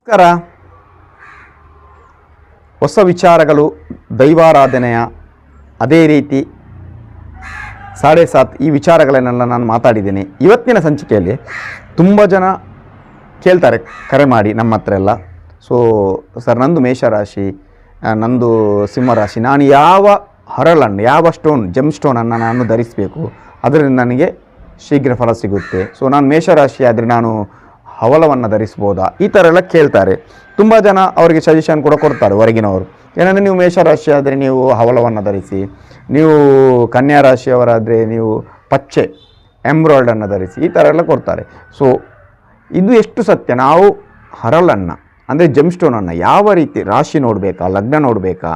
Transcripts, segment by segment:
ನಮಸ್ಕಾರ. ಹೊಸ ವಿಚಾರಗಳು, ದೈವಾರಾಧನೆಯ ಅದೇ ರೀತಿ 7:30 ಈ ವಿಚಾರಗಳನ್ನೆಲ್ಲ ನಾನು ಮಾತಾಡಿದ್ದೇನೆ. ಇವತ್ತಿನ ಸಂಚಿಕೆಯಲ್ಲಿ ತುಂಬ ಜನ ಕೇಳ್ತಾರೆ ಕರೆ ಮಾಡಿ ನಮ್ಮ ಹತ್ರ ಎಲ್ಲ. ಸರ್ ನಂದು ಮೇಷರಾಶಿ, ನಂದು ಸಿಂಹರಾಶಿ, ನಾನು ಯಾವ ಹರಳನ್ನು, ಯಾವ ಜೆಮ್ ಸ್ಟೋನನ್ನು ನಾನು ಧರಿಸಬೇಕು, ಅದರಿಂದ ನನಗೆ ಶೀಘ್ರ ಫಲ ಸಿಗುತ್ತೆ. ನಾನು ಮೇಷರಾಶಿ ಆದರೆ ನಾನು ಹವಳವನ್ನು ಧರಿಸ್ಬೋದಾ, ಈ ಥರ ಎಲ್ಲ ಕೇಳ್ತಾರೆ. ತುಂಬ ಜನ ಅವರಿಗೆ ಸಜೆಷನ್ ಕೂಡ ಕೊಡ್ತಾರೆ ಹೊರಗಿನವರು. ಏನಂದರೆ ನೀವು ಮೇಷರಾಶಿ ಆದರೆ ನೀವು ಹವಳವನ್ನು ಧರಿಸಿ, ನೀವು ಕನ್ಯಾ ರಾಶಿಯವರಾದರೆ ನೀವು ಪಚ್ಚೆ ಎಂಬ್ರಾಯ್ಡನ್ನು ಧರಿಸಿ, ಈ ಥರ ಎಲ್ಲ ಕೊಡ್ತಾರೆ. ಇದು ಎಷ್ಟು ಸತ್ಯ? ನಾವು ಹರಳನ್ನು ಅಂದರೆ ಜೆಮ್ ಸ್ಟೋನನ್ನು ಯಾವ ರೀತಿ ರಾಶಿ ನೋಡಬೇಕಾ, ಲಗ್ನ ನೋಡಬೇಕಾ,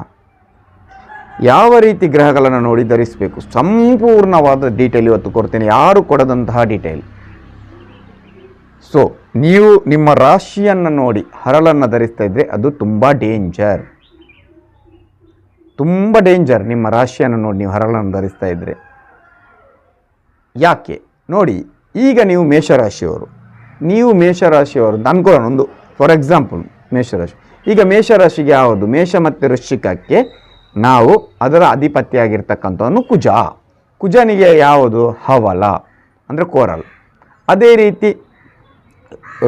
ಯಾವ ರೀತಿ ಗ್ರಹಗಳನ್ನು ನೋಡಿ ಧರಿಸಬೇಕು, ಸಂಪೂರ್ಣವಾದ ಡೀಟೇಲ್ ಇವತ್ತು ಕೊಡ್ತೇನೆ, ಯಾರು ಕೊಡದಂತಹ ಡೀಟೇಲ್. ನೀವು ನಿಮ್ಮ ರಾಶಿಯನ್ನು ನೋಡಿ ಹರಳನ್ನು ಧರಿಸ್ತಾ ಇದ್ದರೆ ಅದು ತುಂಬ ಡೇಂಜರ್. ನಿಮ್ಮ ರಾಶಿಯನ್ನು ನೋಡಿ ನೀವು ಹರಳನ್ನು ಧರಿಸ್ತಾ ಇದ್ದರೆ. ಯಾಕೆ ನೋಡಿ, ಈಗ ನೀವು ಮೇಷರಾಶಿಯವರು ಅನ್ಕೊಳ್ಳೋಣ, ಒಂದು ಫಾರ್ ಎಕ್ಸಾಂಪಲ್ ಮೇಷರಾಶಿ. ಈಗ ಮೇಷರಾಶಿಗೆ ಯಾವುದು, ಮೇಷ ಮತ್ತು ವೃಶ್ಚಿಕಕ್ಕೆ ನಾವು ಅದರ ಅಧಿಪತಿ ಆಗಿರ್ತಕ್ಕಂಥವನು ಕುಜನಿಗೆ ಯಾವುದು, ಹವಳ ಅಂದರೆ ಕೋರಲ್. ಅದೇ ರೀತಿ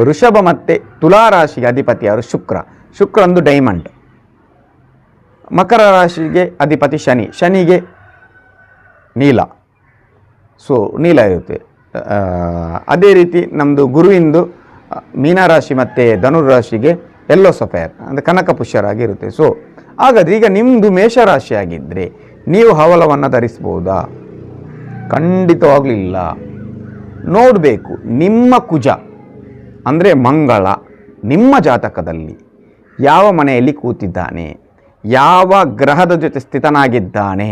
ವೃಷಭ ಮತ್ತು ತುಲಾರಾಶಿಗೆ ಅಧಿಪತಿ ಯಾರು, ಶುಕ್ರ ಒಂದು ಡೈಮಂಡ್. ಮಕರ ರಾಶಿಗೆ ಅಧಿಪತಿ ಶನಿಗೆ ನೀಲ, ನೀಲ ಇರುತ್ತೆ. ಅದೇ ರೀತಿ ನಮ್ಮದು ಗುರುವಿಂದು ಮೀನರಾಶಿ ಮತ್ತು ಧನುರಾಶಿಗೆ ಯೆಲ್ಲೋ ಸಫೈರ್ ಅಂದರೆ ಕನಕಪುಷ್ಯರಾಗಿರುತ್ತೆ. ಹಾಗಾದರೆ ಈಗ ನಿಮ್ಮದು ಮೇಷರಾಶಿ ಆಗಿದ್ದರೆ ನೀವು ಹವಳವನ್ನು ಧರಿಸ್ಬೋದಾ? ಖಂಡಿತವಾಗ್ಲೂ ಇಲ್ಲ. ನೋಡಬೇಕು ನಿಮ್ಮ ಕುಜ ಅಂದರೆ ಮಂಗಳ ನಿಮ್ಮ ಜಾತಕದಲ್ಲಿ ಯಾವ ಮನೆಯಲ್ಲಿ ಕೂತಿದ್ದಾನೆ, ಯಾವ ಗ್ರಹದ ಜೊತೆ ಸ್ಥಿತನಾಗಿದ್ದಾನೆ,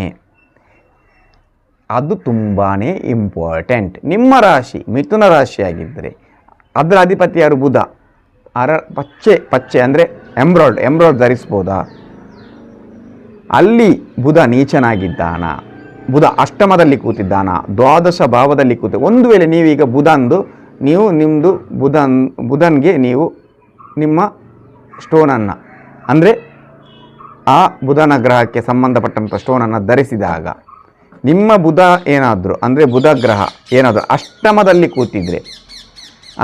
ಅದು ತುಂಬಾ ಇಂಪಾರ್ಟೆಂಟ್. ನಿಮ್ಮ ರಾಶಿ ಮಿಥುನ ರಾಶಿಯಾಗಿದ್ದರೆ ಅದರ ಅಧಿಪತಿ ಯಾರು, ಬುಧ. ಪಚ್ಚೆ ಅಂದರೆ ಎಂಬ್ರಾಯ್ಡ್ ಧರಿಸ್ಬೋದಾ? ಅಲ್ಲಿ ಬುಧ ನೀಚನಾಗಿದ್ದಾನ, ಬುಧ ಅಷ್ಟಮದಲ್ಲಿ ಕೂತಿದ್ದಾನ, ದ್ವಾದಶ ಭಾವದಲ್ಲಿ ಒಂದು ವೇಳೆ ನೀವೀಗ ನಿಮ್ಮದು ಬುಧನ್ಗೆ ನೀವು ನಿಮ್ಮ ಸ್ಟೋನನ್ನು ಅಂದರೆ ಆ ಬುಧನ ಗ್ರಹಕ್ಕೆ ಸಂಬಂಧಪಟ್ಟಂಥ ಸ್ಟೋನನ್ನು ಧರಿಸಿದಾಗ ನಿಮ್ಮ ಬುಧ ಏನಾದರೂ ಅಂದರೆ ಬುಧ ಗ್ರಹ ಏನಾದರೂ ಅಷ್ಟಮದಲ್ಲಿ ಕೂತಿದ್ರೆ,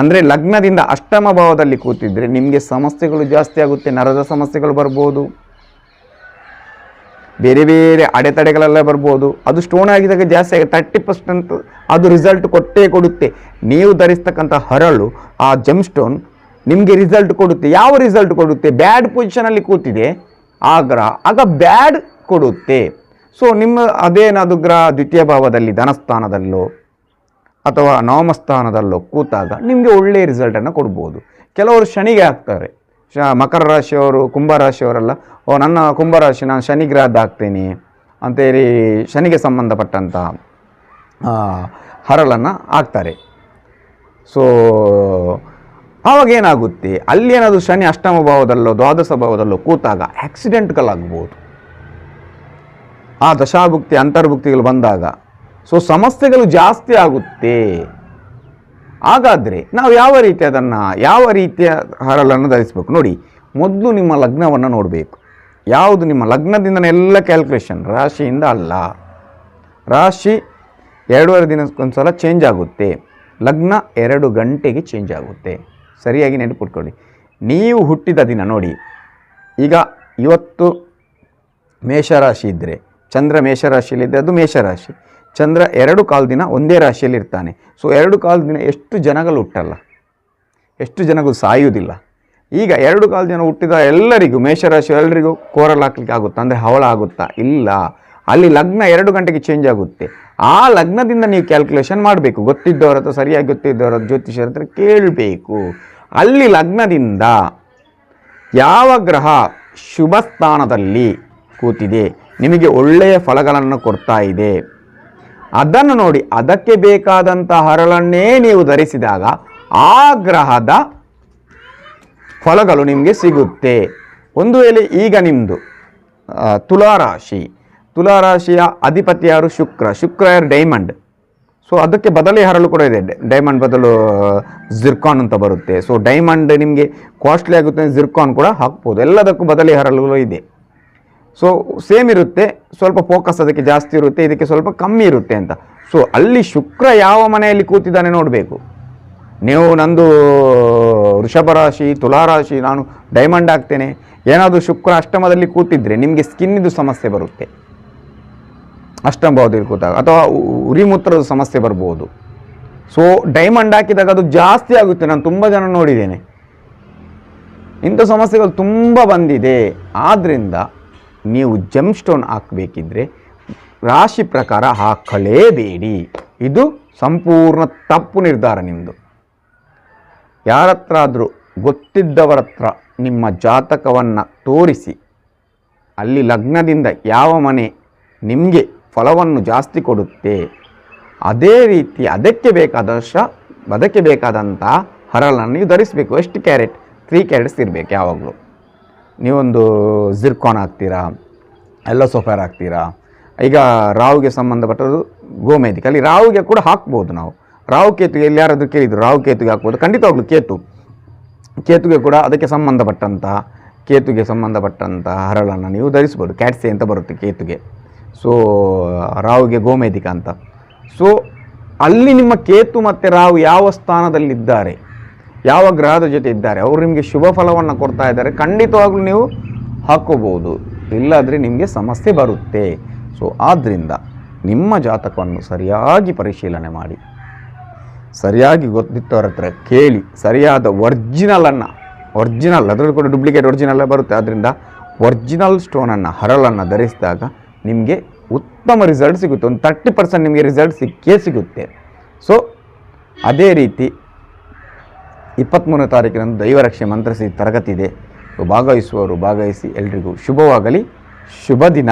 ಅಂದರೆ ಲಗ್ನದಿಂದ ಅಷ್ಟಮ ಭಾವದಲ್ಲಿ ಕೂತಿದ್ರೆ ನಿಮಗೆ ಸಮಸ್ಯೆಗಳು ಜಾಸ್ತಿ ಆಗುತ್ತೆ. ನರದ ಸಮಸ್ಯೆಗಳು ಬರ್ಬೋದು, ಬೇರೆ ಬೇರೆ ಅಡೆತಡೆಗಳೆಲ್ಲ ಬರ್ಬೋದು. ಅದು ಸ್ಟೋನ್ ಆಗಿದಾಗ ಜಾಸ್ತಿ ಆಗುತ್ತೆ, 30% ಅದು ರಿಸಲ್ಟ್ ಕೊಟ್ಟೇ ಕೊಡುತ್ತೆ. ನೀವು ಧರಿಸ್ತಕ್ಕಂಥ ಹರಳು, ಆ ಜೆಮ್ ಸ್ಟೋನ್ ನಿಮಗೆ ರಿಸಲ್ಟ್ ಕೊಡುತ್ತೆ. ಯಾವ ರಿಸಲ್ಟ್ ಕೊಡುತ್ತೆ? ಬ್ಯಾಡ್ ಪೊಸಿಷನಲ್ಲಿ ಕೂತಿದೆ ಆ ಗ್ರಹ, ಆಗ ಬ್ಯಾಡ್ ಕೊಡುತ್ತೆ. ನಿಮ್ಮ ಅದೇನಾದರೂ ಗ್ರಹ ದ್ವಿತೀಯ ಭಾವದಲ್ಲಿ ಧನಸ್ಥಾನದಲ್ಲೋ ಅಥವಾ ನವಮ ಸ್ಥಾನದಲ್ಲೋ ಕೂತಾಗ ನಿಮಗೆ ಒಳ್ಳೆಯ ರಿಸಲ್ಟನ್ನು ಕೊಡ್ಬೋದು. ಕೆಲವರು ಶನಿಗೆ ಹಾಕ್ತಾರೆ. ಮಕರ ರಾಶಿಯವರು, ಕುಂಭರಾಶಿಯವರೆಲ್ಲ ನನ್ನ ಕುಂಭರಾಶಿ ನಾನು ಶನಿ ಗ್ರಹದ ಹಾಕ್ತೀನಿ ಅಂತೇಳಿ ಶನಿಗೆ ಸಂಬಂಧಪಟ್ಟಂಥ ಹರಳನ್ನು ಹಾಕ್ತಾರೆ. ಆವಾಗ ಏನಾಗುತ್ತೆ, ಅಲ್ಲಿ ಏನಾದರೂ ಶನಿ ಅಷ್ಟಮ ಭಾವದಲ್ಲೋ ದ್ವಾದಶ ಭಾವದಲ್ಲೋ ಕೂತಾಗ ಆಕ್ಸಿಡೆಂಟ್ಗಳಾಗ್ಬೋದು. ಆ ದಶಾಭುಕ್ತಿ ಅಂತರ್ಭುಕ್ತಿಗಳು ಬಂದಾಗ ಸಮಸ್ಯೆಗಳು ಜಾಸ್ತಿ ಆಗುತ್ತೆ. ಹಾಗಾದರೆ ನಾವು ಯಾವ ರೀತಿಯ ಹರಳನ್ನು ಧರಿಸಬೇಕು ನೋಡಿ. ಮೊದಲು ನಿಮ್ಮ ಲಗ್ನವನ್ನು ನೋಡಬೇಕು. ಯಾವುದು ನಿಮ್ಮ ಲಗ್ನದಿಂದನೇ ಎಲ್ಲ ಕ್ಯಾಲ್ಕುಲೇಷನ್, ರಾಶಿಯಿಂದ ಅಲ್ಲ. ರಾಶಿ 2.5 ದಿನಕ್ಕೊಂದ್ಸಲ ಚೇಂಜ್ ಆಗುತ್ತೆ, ಲಗ್ನ 2 ಗಂಟೆಗೆ ಚೇಂಜ್ ಆಗುತ್ತೆ. ಸರಿಯಾಗಿ ನೆನಪಿಟ್ಕೊಳ್ಳಿ. ನೀವು ಹುಟ್ಟಿದ ದಿನ ನೋಡಿ, ಈಗ ಇವತ್ತು ಮೇಷರಾಶಿ ಇದ್ದರೆ ಚಂದ್ರ ಮೇಷರಾಶಿಯಲ್ಲಿದ್ದರೆ ಅದು ಮೇಷರಾಶಿ. ಚಂದ್ರ 2 ದಿನ ಒಂದೇ ರಾಶಿಯಲ್ಲಿ ಇರ್ತಾನೆ. 2 ದಿನ ಎಷ್ಟು ಜನಗಳು ಹುಟ್ಟಲ್ಲ, ಎಷ್ಟು ಜನಗಳು ಸಾಯುವುದಿಲ್ಲ. ಈಗ 2 ದಿನ ಹುಟ್ಟಿದ ಎಲ್ಲರಿಗೂ, ಮೇಷರಾಶಿ ಎಲ್ಲರಿಗೂ ಕೋರಲ್ ಹಾಕ್ಲಿಕ್ಕೆ ಆಗುತ್ತಾ ಅಂದರೆ ಹವಳ ಆಗುತ್ತಾ? ಇಲ್ಲ. ಅಲ್ಲಿ ಲಗ್ನ 2 ಗಂಟೆಗೆ ಚೇಂಜ್ ಆಗುತ್ತೆ. ಆ ಲಗ್ನದಿಂದ ನೀವು ಕ್ಯಾಲ್ಕುಲೇಷನ್ ಮಾಡಬೇಕು. ಗೊತ್ತಿದ್ದವ್ರ ಹತ್ರ, ಸರಿಯಾಗಿ ಗೊತ್ತಿದ್ದವ್ರ ಹತ್ರ, ಜ್ಯೋತಿಷ್ಯರ ಹತ್ರ ಕೇಳಬೇಕು. ಅಲ್ಲಿ ಲಗ್ನದಿಂದ ಯಾವ ಗ್ರಹ ಶುಭ ಸ್ಥಾನದಲ್ಲಿ ಕೂತಿದೆ, ನಿಮಗೆ ಒಳ್ಳೆಯ ಫಲಗಳನ್ನು ಕೊಡ್ತಾ ಇದೆ, ಅದನ್ನು ನೋಡಿ ಅದಕ್ಕೆ ಬೇಕಾದಂಥ ಹರಳನ್ನೇ ನೀವು ಧರಿಸಿದಾಗ ಆ ಗ್ರಹದ ಫಲಗಳು ನಿಮಗೆ ಸಿಗುತ್ತೆ. ಒಂದು ವೇಳೆ ಈಗ ನಿಮ್ಮದು ತುಲಾರಾಶಿಯ ಅಧಿಪತಿ ಯಾರು, ಶುಕ್ರ ಯಾರು, ಡೈಮಂಡ್. ಸೊ ಅದಕ್ಕೆ ಬದಲಿ ಹರಳು ಕೂಡ ಇದೆ. ಡೈಮಂಡ್ ಬದಲು ಜಿರ್ಕಾನ್ ಅಂತ ಬರುತ್ತೆ. ಸೊ ಡೈಮಂಡ್ ನಿಮಗೆ ಕಾಸ್ಟ್ಲಿ ಆಗುತ್ತೆ, ಜಿರ್ಕಾನ್ ಕೂಡ ಹಾಕ್ಬೋದು. ಎಲ್ಲದಕ್ಕೂ ಬದಲಿ ಹರಳುಗಳು ಇದೆ. ಸೊ ಸೇಮ್ ಇರುತ್ತೆ, ಸ್ವಲ್ಪ ಫೋಕಸ್ ಅದಕ್ಕೆ ಜಾಸ್ತಿ ಇರುತ್ತೆ, ಇದಕ್ಕೆ ಸ್ವಲ್ಪ ಕಮ್ಮಿ ಇರುತ್ತೆ ಅಂತ. ಸೊ ಅಲ್ಲಿ ಶುಕ್ರ ಯಾವ ಮನೆಯಲ್ಲಿ ಕೂತಿದ್ದಾನೆ ನೋಡಬೇಕು. ನೀವು ನಂದು ವೃಷಭ ರಾಶಿ, ತುಲಾರಾಶಿ, ನಾನು ಡೈಮಂಡ್ ಆಗ್ತೇನೆ, ಏನಾದರೂ ಶುಕ್ರ ಅಷ್ಟಮದಲ್ಲಿ ಕೂತಿದ್ರೆ ನಿಮಗೆ ಸ್ಕಿನ್ನಿದು ಸಮಸ್ಯೆ ಬರುತ್ತೆ, ಅಷ್ಟಮ ಭಾವದಲ್ಲಿ ಕೂತಾಗ, ಅಥವಾ ಉರಿಮೂತ್ರದ ಸಮಸ್ಯೆ ಬರ್ಬೋದು. ಸೊ ಡೈಮಂಡ್ ಹಾಕಿದಾಗ ಅದು ಜಾಸ್ತಿ ಆಗುತ್ತೆ. ನಾನು ತುಂಬ ಜನ ನೋಡಿದ್ದೇನೆ, ಇಂಥ ಸಮಸ್ಯೆಗಳು ತುಂಬ ಬಂದಿದೆ. ಆದ್ದರಿಂದ ನೀವು ಜೆಮ್ ಸ್ಟೋನ್ ಹಾಕಬೇಕಿದ್ರೆ ರಾಶಿ ಪ್ರಕಾರ ಹಾಕಲೇಬೇಡಿ. ಇದು ಸಂಪೂರ್ಣ ತಪ್ಪು ನಿರ್ಧಾರ ನಿಮ್ಮದು. ಯಾರ ಹತ್ರ ಆದರೂ ಗೊತ್ತಿದ್ದವರ ಹತ್ರ ನಿಮ್ಮ ಜಾತಕವನ್ನು ತೋರಿಸಿ, ಅಲ್ಲಿ ಲಗ್ನದಿಂದ ಯಾವ ಮನೆ ನಿಮಗೆ ಫಲವನ್ನು ಜಾಸ್ತಿ ಕೊಡುತ್ತೆ ಅದೇ ರೀತಿ ಅದಕ್ಕೆ ಬೇಕಾದಂಥ ಹರಳನ್ನು ನೀವು ಧರಿಸಬೇಕು. ಎಷ್ಟು ಕ್ಯಾರೆಟ್? 3 ಕ್ಯಾರೆಟ್ಸ್ ಇರಬೇಕು ಯಾವಾಗಲೂ. ನೀವೊಂದು ಜಿರ್ಕಾನ್ ಹಾಕ್ತೀರಾ, ಎಲ್ಲೋ ಸೊಫೇರ್ ಹಾಕ್ತೀರಾ. ಈಗ ರಾಹುಗೆ ಸಂಬಂಧಪಟ್ಟದ್ದು ಗೋಮೇಧಿಕ, ಅಲ್ಲಿ ರಾಹುಗೆ ಕೂಡ ಹಾಕ್ಬೋದು ನಾವು. ರಾಹು ಕೇತುಗೆ ಎಲ್ಲಿ ಯಾರಾದರೂ ಕೇಳಿದ್ರು ರಾಹು ಕೇತುಗೆ ಹಾಕ್ಬೋದು, ಖಂಡಿತವಾಗ್ಲೂ ಕೇತುಗೆ ಕೂಡ ಅದಕ್ಕೆ ಸಂಬಂಧಪಟ್ಟಂಥ ಹರಳನ್ನು ನೀವು ಧರಿಸ್ಬೋದು. ಕ್ಯಾಟ್ಸೆ ಅಂತ ಬರುತ್ತೆ ಕೇತುಗೆ, ಸೊ ರಾಹುಗೆ ಗೋಮೇಧಿಕ ಅಂತ. ಸೊ ಅಲ್ಲಿ ನಿಮ್ಮ ಕೇತು ಮತ್ತು ರಾಹು ಯಾವ ಸ್ಥಾನದಲ್ಲಿದ್ದಾರೆ, ಯಾವ ಗ್ರಹದ ಜೊತೆ ಇದ್ದಾರೆ, ಅವರು ನಿಮಗೆ ಶುಭ ಫಲವನ್ನು ಕೊಡ್ತಾ ಇದ್ದಾರೆ, ಖಂಡಿತವಾಗ್ಲೂ ನೀವು ಹಾಕ್ಕೋಬೋದು. ಇಲ್ಲಾದರೆ ನಿಮಗೆ ಸಮಸ್ಯೆ ಬರುತ್ತೆ. ಸೊ ಆದ್ದರಿಂದ ನಿಮ್ಮ ಜಾತಕವನ್ನು ಸರಿಯಾಗಿ ಪರಿಶೀಲನೆ ಮಾಡಿ, ಸರಿಯಾಗಿ ಗೊತ್ತಿದ್ದವರ ಹತ್ರ ಕೇಳಿ, ಸರಿಯಾದ ಒರಿಜಿನಲ್, ಅದರಲ್ಲಿ ಕೂಡ ಡೂಪ್ಲಿಕೇಟ್ ಒರಿಜಿನಲ್ ಬರುತ್ತೆ. ಆದ್ದರಿಂದ ಒರಿಜಿನಲ್ ಸ್ಟೋನನ್ನು, ಹರಳನ್ನು ಧರಿಸಿದಾಗ ನಿಮಗೆ ಉತ್ತಮ ರಿಸಲ್ಟ್ ಸಿಗುತ್ತೆ. ಒಂದು 30% ನಿಮಗೆ ರಿಸಲ್ಟ್ ಸಿಗುತ್ತೆ. ಸೊ ಅದೇ ರೀತಿ 23ನೇ ತಾರೀಕಿನಂದು ದೈವರಕ್ಷೆ ಮಂತ್ರಸಿ ತರಗತಿ ಇದೆ. ಭಾಗವಹಿಸುವವರು ಭಾಗವಹಿಸಿ. ಎಲ್ರಿಗೂ ಶುಭವಾಗಲಿ. ಶುಭ ದಿನ.